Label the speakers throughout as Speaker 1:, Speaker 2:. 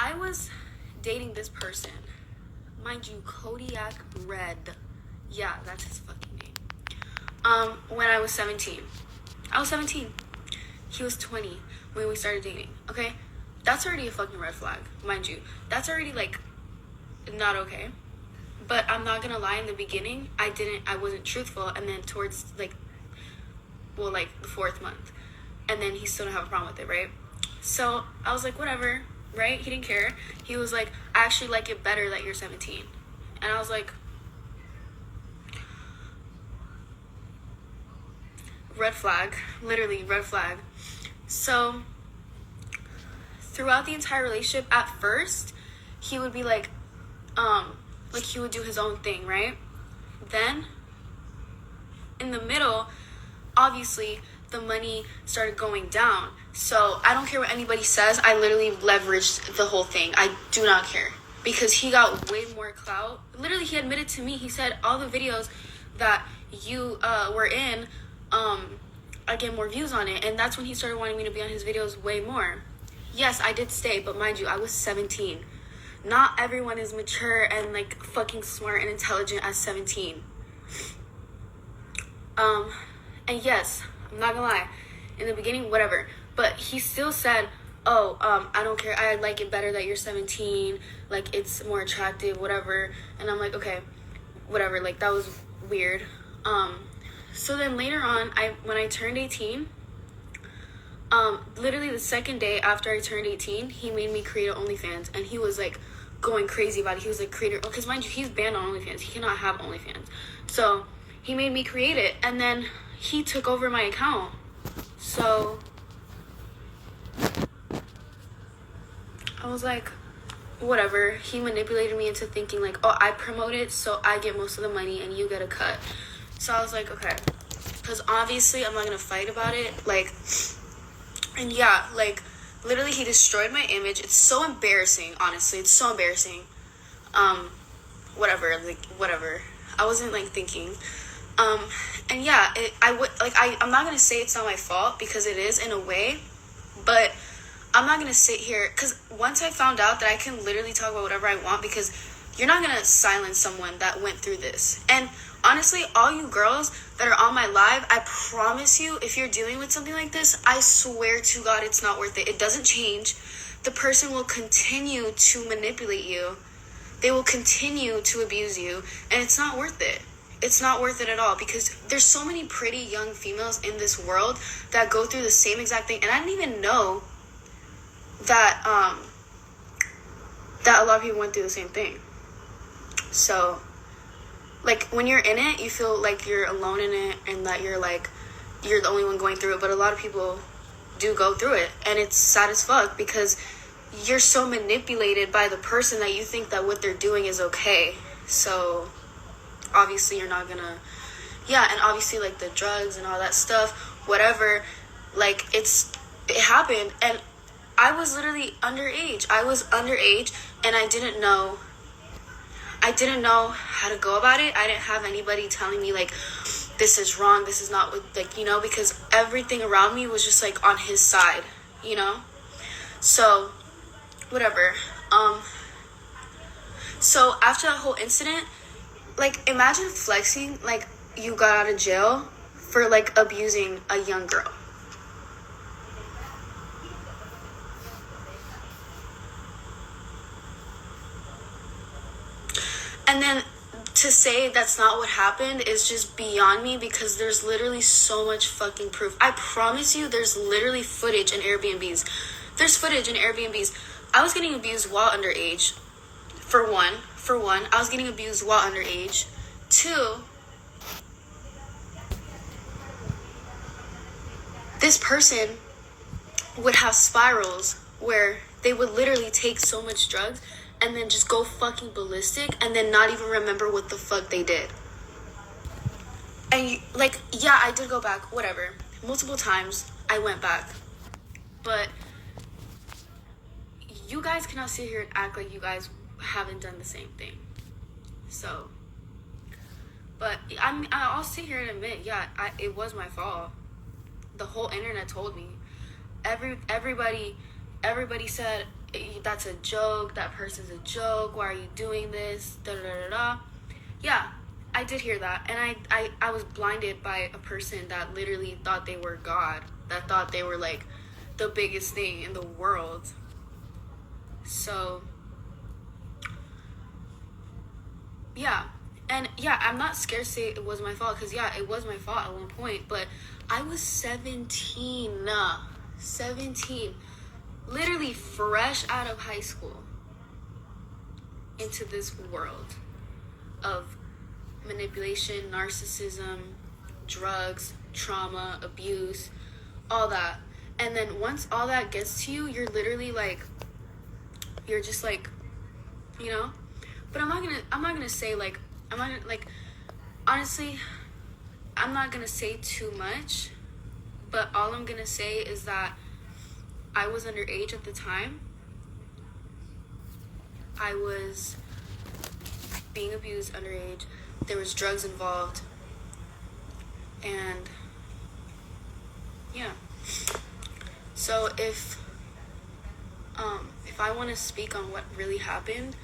Speaker 1: I was dating this person. Mind you, Kodiak Red. Yeah, that's his fucking name. When I was 17. I was 17. He was 20 when we started dating, okay? That's already a fucking red flag, mind you. That's already, like, not okay. But I'm not gonna lie, in the beginning, I wasn't truthful, and then towards, like, the 4th month. And then he still didn't have a problem with it, right? So, I was like, whatever, right? He didn't care. He was like, I actually like it better that you're 17. And I was like, red flag. Literally, red flag. So, throughout the entire relationship, at first, he would be like he would do his own thing, right? Then, in the middle, obviously, the money started going down. So, I don't care what anybody says. I literally leveraged the whole thing. I do not care. Because he got way more clout. Literally, he admitted to me. He said, all the videos that you were in, I get more views on it. And that's when he started wanting me to be on his videos way more. Yes, I did stay, but mind you, I was 17. Not everyone is mature and, like, fucking smart and intelligent at 17. And yes, I'm not gonna lie, in the beginning, whatever, but he still said, I don't care, I like it better that you're 17, like, it's more attractive, whatever. And I'm like, okay, whatever, like, that was weird. So then later on, when I turned 18, literally the second day after I turned 18, he made me create an OnlyFans, and he was, like, going crazy about it. He was like, creator, because mind you, he's banned on OnlyFans. He cannot have OnlyFans. So he made me create it, and then he took over my account. So I was like, whatever. He manipulated me into thinking, like, oh, I promote it, so I get most of the money and you get a cut. So I was like, okay, because obviously I'm not gonna fight about it, like. And yeah, like, literally he destroyed my image. It's so embarrassing, honestly. It's so embarrassing. Whatever. I wasn't, like, thinking. And yeah, I'm not gonna say it's not my fault, because it is in a way, but I'm not gonna sit here, because once I found out that I can literally talk about whatever I want, because you're not gonna silence someone that went through this. And honestly, all you girls that are on my live, I promise you, if you're dealing with something like this, I swear to God, it's not worth it. It doesn't change. The person will continue to manipulate you. They will continue to abuse you, and it's not worth it. It's not worth it at all, because there's so many pretty young females in this world that go through the same exact thing. And I didn't even know that that a lot of people went through the same thing. So, like, when you're in it, you feel like you're alone in it, and that you're the only one going through it. But a lot of people do go through it, and it's sad as fuck, because you're so manipulated by the person that you think that what they're doing is okay. So obviously you're not gonna, and obviously, like, the drugs and all that stuff, whatever, like, it happened. And I was literally underage. And I didn't know how to go about it. I didn't have anybody telling me, like, this is wrong, this is not, like, because everything around me was just, like, on his side, so whatever. So after that whole incident, like, imagine flexing like you got out of jail for, like, abusing a young girl. And then to say that's not what happened is just beyond me, because there's literally so much fucking proof. I promise you, there's literally footage in Airbnbs. I was getting abused while underage. For one, I was getting abused while underage. 2, this person would have spirals where they would literally take so much drugs and then just go fucking ballistic and then not even remember what the fuck they did. And, like, yeah, I did go back, whatever. Multiple times I went back. But you guys cannot sit here and act like you guys haven't done the same thing. So, but I'll sit here and admit, it was my fault. The whole internet told me. Everybody said, that's a joke, that person's a joke, why are you doing this, da da da da. Yeah, I did hear that, and I was blinded by a person that literally thought they were God, that thought they were like the biggest thing in the world. So yeah, and yeah, I'm not scared to say it was my fault, because yeah, it was my fault at one point, but I was 17, literally fresh out of high school into this world of manipulation, narcissism, drugs, trauma, abuse, all that. And then once all that gets to you, you're literally like, you're just like, you know. But I'm not gonna say like, honestly, I'm not gonna say too much, but all I'm gonna say is that I was underage at the time. I was being abused underage. There was drugs involved. And yeah. So if I want to speak on what really happened,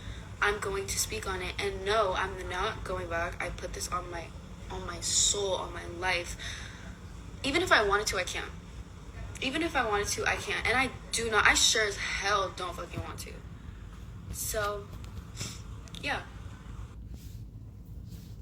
Speaker 1: I'm going to speak on it. And no, I'm not going back. I put this on my soul, on my life. Even if I wanted to, I can't. Even if I wanted to, I can't. And I do not. I sure as hell don't fucking want to. So, yeah.